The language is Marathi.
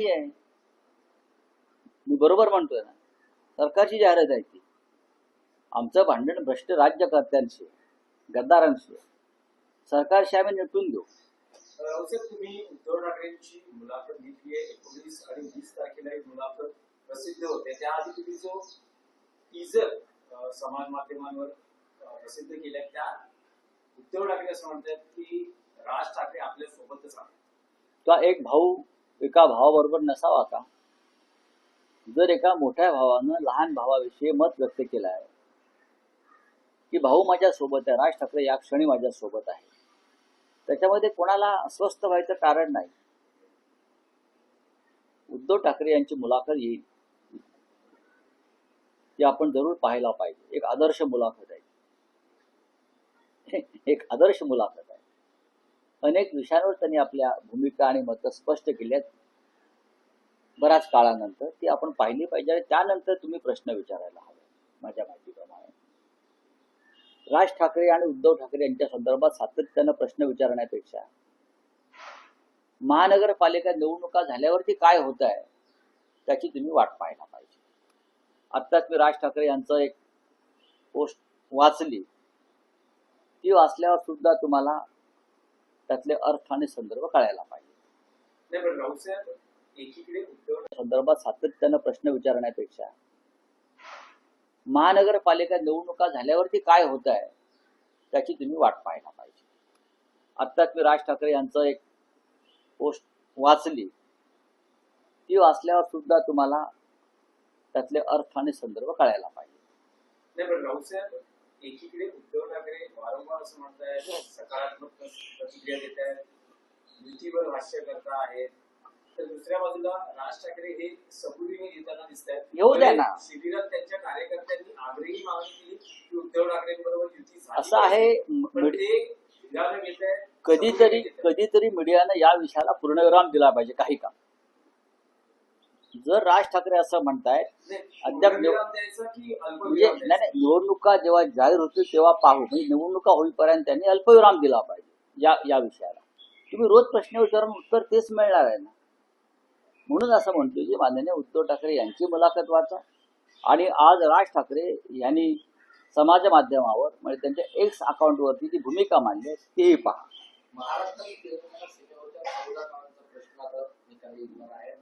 आहे, मी बरोबर म्हणतोय ना? सरकारची जाहिरात आहे ती. आमचं भांडण भ्रष्ट राज्यकर्त्यांशी, गद्दारांशी, सरकारशी आम्ही निपटून देऊ. तुम्ही उद्धव ठाकरेंची मुलाखत घेतली आहे. 19 आणि 20 तारखेला एक मुलाखत प्रसिद्ध होते. त्याआधी तुम्ही जो टीजर समाज माध्यमांवर प्रसिद्ध केलाय, त्या उद्धव ठाकरे असं म्हणतात की राज ठाकरे आपल्या सोबतच आहेत. का एक भाऊ एका भावाबरोबर नसावा का? जर एका मोठ्या भावानं लहान भावाविषयी मत व्यक्त केलं आहे की भाऊ माझ्या सोबत आहे, राज ठाकरे या क्षणी माझ्या सोबत आहे, त्याच्यामध्ये कोणाला अस्वस्थ व्हायचं कारण नाही. उद्धव ठाकरे यांची मुलाखत येईल, ती आपण जरूर पाहायला पाहिजे. एक आदर्श मुलाखत आहे, एक आदर्श मुलाखत आहे. अनेक विषयांवर त्यांनी आपल्या भूमिका आणि मतं स्पष्ट केली आहेत. बऱ्याच काळानंतर ती आपण पाहिली पाहिजे आणि त्यानंतर तुम्ही प्रश्न विचारायला हवे. माझ्या माहितीप्रमाणे राज ठाकरे आणि उद्धव ठाकरे यांच्या संदर्भात सातत्यानं प्रश्न विचारण्यापेक्षा महानगरपालिका निवडणुका झाल्यावरती काय होत आहे त्याची तुम्ही वाट पाहायला पाहिजे. आत्ताच मी राज ठाकरे यांचं एक पोस्ट वाचली. ती वाचल्यावर सुद्धा तुम्हाला त्यातले अर्थ आणि संदर्भ कळायला पाहिजे. नाही, पण राऊसाहेब, एकीकडे उद्धव संदर्भात सातत्यानं प्रश्न विचारण्यापेक्षा महानगरपालिका निवडणुका झाल्यावरती काय होत आहे त्याची तुम्ही वाट पाहायला पाहिजे. आत्ताच मी राज ठाकरे यांचं एक पोस्ट वाचली. ती वाचल्यावर सुद्धा तुम्हाला त्यातले अर्थ आणि संदर्भ कळायला पाहिजे. नाही, पण राऊसाहेब, एकीकडे उद्धव ठाकरे वारंवार असं म्हणतायत, सकारात्मक प्रतिक्रिया देत आहेत, युतीवर भाष्य करता आहेत, तर दुसऱ्या बाजूला राज ठाकरे हे सबुरीने येताना दिसत आहेत. येऊ द्या ना. शिबिरात त्यांच्या कार्यकर्त्यांनी आग्रही मागणी केली की उद्धव ठाकरेंबरोबर युती झाली. असं आहे, कधीतरी मीडियानं या विषयाला पूर्णविराम दिला पाहिजे. काही का जर राज ठाकरे असं म्हणतायत अद्याप निवडणुका जेव्हा जाहीर होतील तेव्हा पाहू, म्हणजे निवडणुका होईपर्यंत त्यांनी अल्पविराम दिला पाहिजे या विषयाला. तुम्ही रोज प्रश्न विचारून उत्तर तेच मिळणार आहे ना. म्हणून असं म्हणतो की माननीय उद्धव ठाकरे यांची मुलाखत वाचा आणि आज राज ठाकरे यांनी समाज माध्यमावर म्हणजे त्यांच्या एक्स अकाउंटवरती जी भूमिका मांडली तेही पहा. महाराष्ट्रातील प्रश्न आता निकाली आहे.